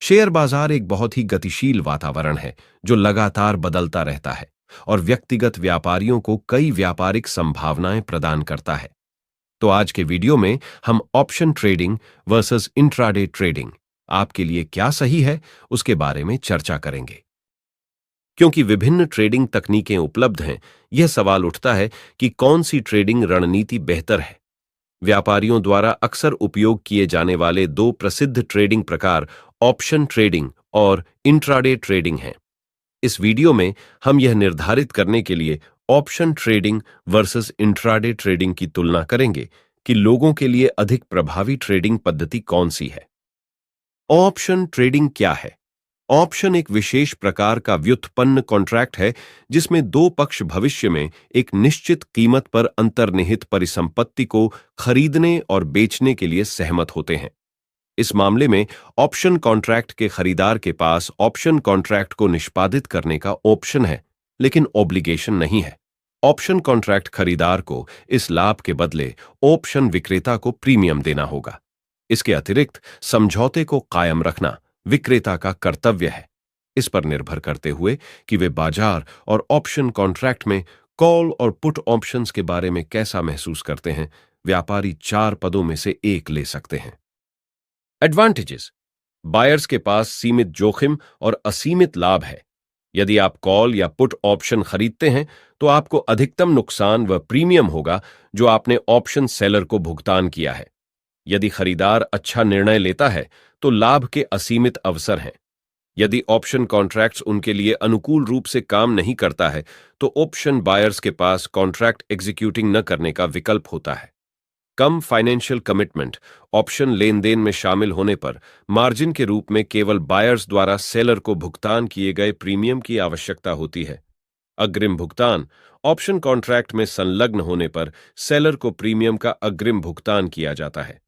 Share बाजार एक बहुत ही गतिशील वातावरण है जो लगातार बदलता रहता है और व्यक्तिगत व्यापारियों को कई व्यापारिक संभावनाएं प्रदान करता है। तो आज के वीडियो में हम option trading versus intraday trading आपके लिए क्या सही है उसके बारे में चर्चा करेंगे। क्योंकि विभिन्न ट्रेडिंग तकनीकें उपलब्ध हैं, यह सवाल उठता है कि कौन सी ट्रेडिंग रणनीति बेहतर है। व्यापारियों द्वारा अक्सर उपयोग किए जाने वाले दो प्रसिद्ध ट्रेडिंग प्रकार ऑप्शन ट्रेडिंग और इंट्राडे ट्रेडिंग हैं। इस वीडियो में हम यह निर्धारित करने के लिए option trading versus intraday trading की तुलना करेंगे कि लोगों के लिए अधिक प्रभावी ट्रेडिंग पद्धति कौन सी है। ऑप्शन ट्रेडिंग क्या है? ऑप्शन एक विशेष प्रकार का व्युत्पन्न कॉन्ट्रैक्ट है जिसमें दो पक्ष भविष्य में एक निश्चित कीमत पर अंतर्निहित परिसंपत्ति को खरीदने और बेचने के लिए सहमत होते हैं। इस मामले में ऑप्शन कॉन्ट्रैक्ट के खरीदार के पास ऑप्शन कॉन्ट्रैक्ट को निष्पादित करने का ऑप्शन है, लेकिन ऑब्लिगेशन नहीं है। ऑप्शन कॉन्ट्रैक्ट खरीदार को इस लाभ के बदले ऑप्शन विक्रेता को प्रीमियम देना होगा। इसके अतिरिक्त समझौते को कायम रखना विक्रेता का कर्तव्य है। इस पर निर्भर करते हुए कि वे बाजार और ऑप्शन कॉन्ट्रैक्ट में कॉल और पुट ऑप्शंस के बारे में कैसा महसूस करते हैं, व्यापारी 4 पदों में से एक ले सकते हैं। एडवांटेजेस: बायर्स के पास सीमित जोखिम और असीमित लाभ है। यदि आप कॉल या पुट ऑप्शन खरीदते हैं तो आपको अधिकतम नुकसान व प्रीमियम होगा जो आपने ऑप्शन सेलर को भुगतान किया है। यदि खरीदार अच्छा निर्णय लेता है तो लाभ के असीमित अवसर हैं। यदि ऑप्शन कॉन्ट्रैक्ट्स उनके लिए अनुकूल रूप से काम नहीं करता है तो ऑप्शन बायर्स के पास कॉन्ट्रैक्ट एग्जीक्यूटिंग न करने का विकल्प होता है। कम फाइनेंशियल कमिटमेंट: ऑप्शन लेन देन में शामिल होने पर मार्जिन के रूप में केवल बायर्स द्वारा सेलर को भुगतान किए गए प्रीमियम की आवश्यकता होती है। अग्रिम भुगतान: ऑप्शन कॉन्ट्रैक्ट में संलग्न होने पर सेलर को प्रीमियम का अग्रिम भुगतान किया जाता है।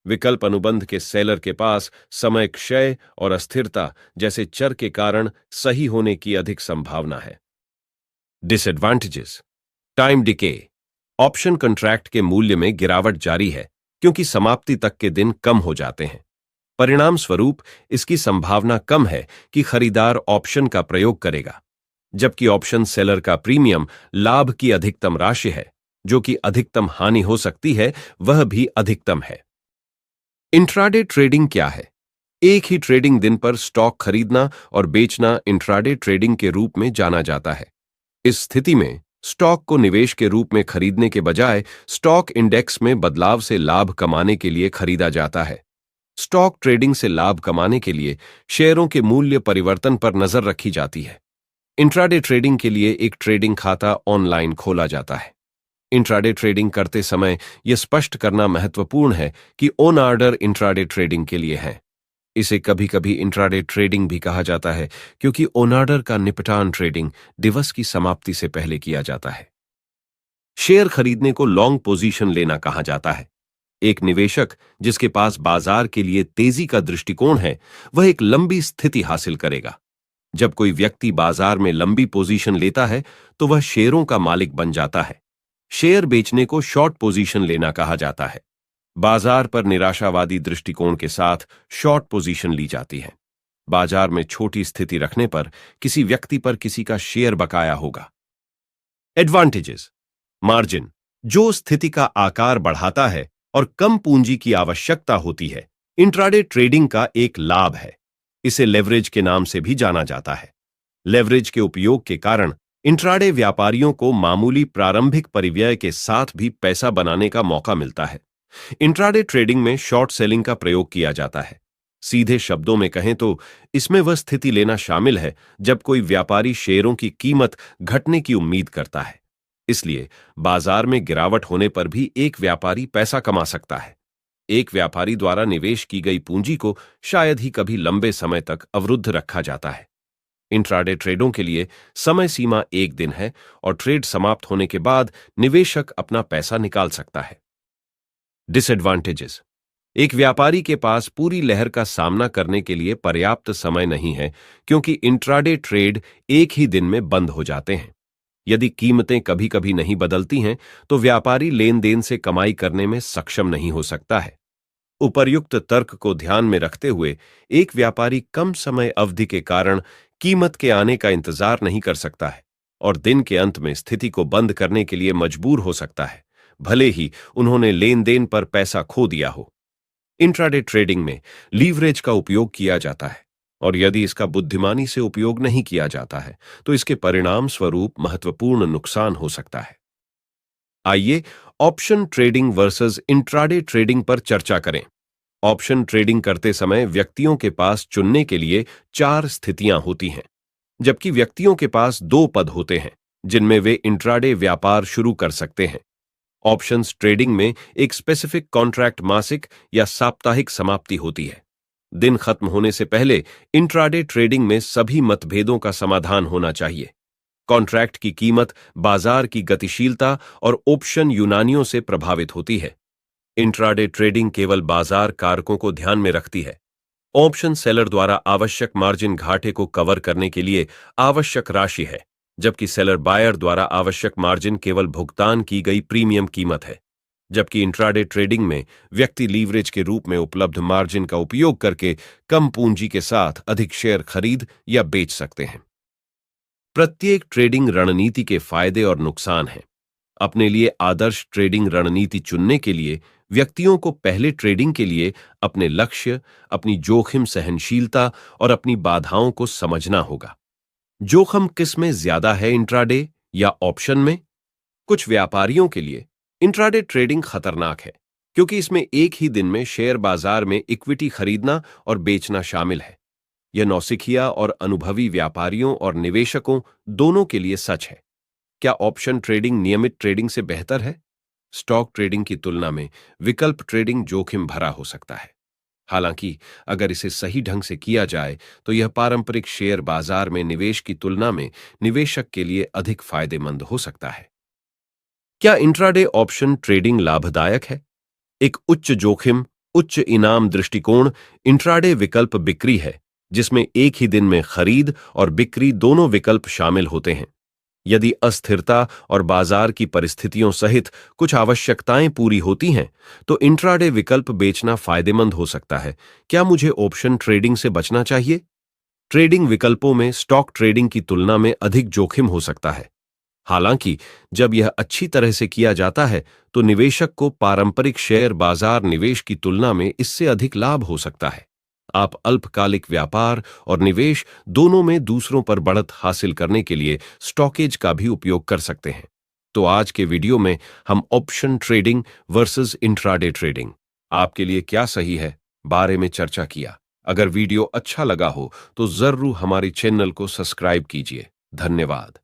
विकल्प अनुबंध के सेलर के पास समय क्षय और अस्थिरता जैसे चर के कारण सही होने की अधिक संभावना है। Disadvantages: time decay: option contract के मूल्य में गिरावट जारी है क्योंकि समाप्ति तक के दिन कम हो जाते हैं। परिणाम स्वरूप इसकी संभावना कम है कि खरीदार ऑप्शन का प्रयोग करेगा, जबकि ऑप्शन सेलर का प्रीमियम लाभ की अधिकतम राशि है, जो कि अधिकतम हानि हो सकती है वह भी अधिकतम है। इंट्राडे ट्रेडिंग क्या है? एक ही ट्रेडिंग दिन पर स्टॉक खरीदना और बेचना इंट्राडे ट्रेडिंग के रूप में जाना जाता है। इस स्थिति में स्टॉक को निवेश के रूप में खरीदने के बजाय स्टॉक इंडेक्स में बदलाव से लाभ कमाने के लिए खरीदा जाता है। स्टॉक ट्रेडिंग से लाभ कमाने के लिए शेयरों के मूल्य परिवर्तन पर नजर रखी जाती है। इंट्राडे ट्रेडिंग के लिए एक ट्रेडिंग खाता ऑनलाइन खोला जाता है। इंट्राडे ट्रेडिंग करते समय यह स्पष्ट करना महत्वपूर्ण है कि ऑन ऑर्डर इंट्राडे ट्रेडिंग के लिए है। इसे कभी कभी इंट्राडे ट्रेडिंग भी कहा जाता है क्योंकि ऑन ऑर्डर का निपटान ट्रेडिंग दिवस की समाप्ति से पहले किया जाता है। शेयर खरीदने को लॉन्ग पोजीशन लेना कहा जाता है। एक निवेशक जिसके पास बाजार के लिए तेजी का दृष्टिकोण है वह एक लंबी स्थिति हासिल करेगा। जब कोई व्यक्ति बाजार में लंबी पोजीशन लेता है तो वह शेयरों का मालिक बन जाता है। शेयर बेचने को शॉर्ट पोजीशन लेना कहा जाता है। बाजार पर निराशावादी दृष्टिकोण के साथ शॉर्ट पोजीशन ली जाती है। बाजार में छोटी स्थिति रखने पर किसी व्यक्ति पर किसी का शेयर बकाया होगा। एडवांटेजेस: मार्जिन: जो स्थिति का आकार बढ़ाता है और कम पूंजी की आवश्यकता होती है, इंट्राडे ट्रेडिंग का एक लाभ है। इसे लेवरेज के नाम से भी जाना जाता है। लेवरेज के उपयोग के कारण इंट्राडे व्यापारियों को मामूली प्रारंभिक परिव्यय के साथ भी पैसा बनाने का मौका मिलता है। इंट्राडे ट्रेडिंग में शॉर्ट सेलिंग का प्रयोग किया जाता है। सीधे शब्दों में कहें तो इसमें वह स्थिति लेना शामिल है जब कोई व्यापारी शेयरों की कीमत घटने की उम्मीद करता है। इसलिए बाजार में गिरावट होने पर भी एक व्यापारी पैसा कमा सकता है। एक व्यापारी द्वारा निवेश की गई पूंजी को शायद ही कभी लंबे समय तक अवरुद्ध रखा जाता है। इंट्राडे ट्रेडों के लिए समय सीमा 1 दिन है और ट्रेड समाप्त होने के बाद निवेशक अपना पैसा निकाल सकता है। डिसएडवांटेजेस: एक व्यापारी के पास पूरी लहर का सामना करने के लिए पर्याप्त समय नहीं है क्योंकि इंट्राडे ट्रेड एक ही दिन में बंद हो जाते हैं। यदि कीमतें कभी कभी नहीं बदलती हैं तो व्यापारी लेन देन से कमाई करने में सक्षम नहीं हो सकता है। उपर्युक्त तर्क को ध्यान में रखते हुए एक व्यापारी कम समय अवधि के कारण कीमत के आने का इंतजार नहीं कर सकता है और दिन के अंत में स्थिति को बंद करने के लिए मजबूर हो सकता है, भले ही उन्होंने लेन देन पर पैसा खो दिया हो। इंट्राडे ट्रेडिंग में लीवरेज का उपयोग किया जाता है और यदि इसका बुद्धिमानी से उपयोग नहीं किया जाता है तो इसके परिणाम स्वरूप महत्वपूर्ण नुकसान हो सकता है। आइए option trading versus intraday trading पर चर्चा करें। ऑप्शन ट्रेडिंग करते समय व्यक्तियों के पास चुनने के लिए 4 स्थितियां होती हैं, जबकि व्यक्तियों के पास 2 पद होते हैं जिनमें वे इंट्राडे व्यापार शुरू कर सकते हैं। ऑप्शंस ट्रेडिंग में एक स्पेसिफिक कॉन्ट्रैक्ट मासिक या साप्ताहिक समाप्ति होती है। दिन खत्म होने से पहले इंट्राडे ट्रेडिंग में सभी मतभेदों का समाधान होना चाहिए। कॉन्ट्रैक्ट की कीमत बाजार की गतिशीलता और ऑप्शन यूनानियों से प्रभावित होती है। इंट्राडे ट्रेडिंग केवल बाजार कारकों को ध्यान में रखती है। ऑप्शन सेलर द्वारा आवश्यक मार्जिन घाटे को कवर करने के लिए आवश्यक राशि है, जबकि सेलर बायर द्वारा आवश्यक मार्जिन केवल भुगतान की गई प्रीमियम कीमत है। जबकि इंट्राडे ट्रेडिंग में व्यक्ति लीवरेज के रूप में उपलब्ध मार्जिन का उपयोग करके कम पूंजी के साथ अधिक शेयर खरीद या बेच सकते हैं। प्रत्येक ट्रेडिंग रणनीति के फायदे और नुकसान हैं। अपने लिए आदर्श ट्रेडिंग रणनीति चुनने के लिए व्यक्तियों को पहले ट्रेडिंग के लिए अपने लक्ष्य, अपनी जोखिम सहनशीलता और अपनी बाधाओं को समझना होगा। जोखिम किस में ज्यादा है, इंट्राडे या ऑप्शन में? कुछ व्यापारियों के लिए इंट्राडे ट्रेडिंग खतरनाक है क्योंकि इसमें एक ही दिन में शेयर बाजार में इक्विटी खरीदना और बेचना शामिल है। यह नौसिखिया और अनुभवी व्यापारियों और निवेशकों दोनों के लिए सच है। क्या ऑप्शन ट्रेडिंग नियमित ट्रेडिंग से बेहतर है? स्टॉक ट्रेडिंग की तुलना में विकल्प ट्रेडिंग जोखिम भरा हो सकता है। हालांकि अगर इसे सही ढंग से किया जाए तो यह पारंपरिक शेयर बाजार में निवेश की तुलना में निवेशक के लिए अधिक फायदेमंद हो सकता है। क्या इंट्राडे ऑप्शन ट्रेडिंग लाभदायक है? एक उच्च जोखिम, उच्च इनाम दृष्टिकोण इंट्राडे विकल्प बिक्री है, जिसमें एक ही दिन में खरीद और बिक्री दोनों विकल्प शामिल होते हैं। यदि अस्थिरता और बाजार की परिस्थितियों सहित कुछ आवश्यकताएं पूरी होती हैं, तो इंट्राडे विकल्प बेचना फायदेमंद हो सकता है। क्या मुझे ऑप्शन ट्रेडिंग से बचना चाहिए? ट्रेडिंग विकल्पों में स्टॉक ट्रेडिंग की तुलना में अधिक जोखिम हो सकता है। हालांकि जब यह अच्छी तरह से किया जाता है तो निवेशक को पारंपरिक शेयर बाजार निवेश की तुलना में इससे अधिक लाभ हो सकता है। आप अल्पकालिक व्यापार और निवेश दोनों में दूसरों पर बढ़त हासिल करने के लिए स्टॉकेज का भी उपयोग कर सकते हैं। तो आज के वीडियो में हम option trading versus intraday trading आपके लिए क्या सही है बारे में चर्चा किया। अगर वीडियो अच्छा लगा हो तो जरूर हमारे चैनल को सब्सक्राइब कीजिए। धन्यवाद।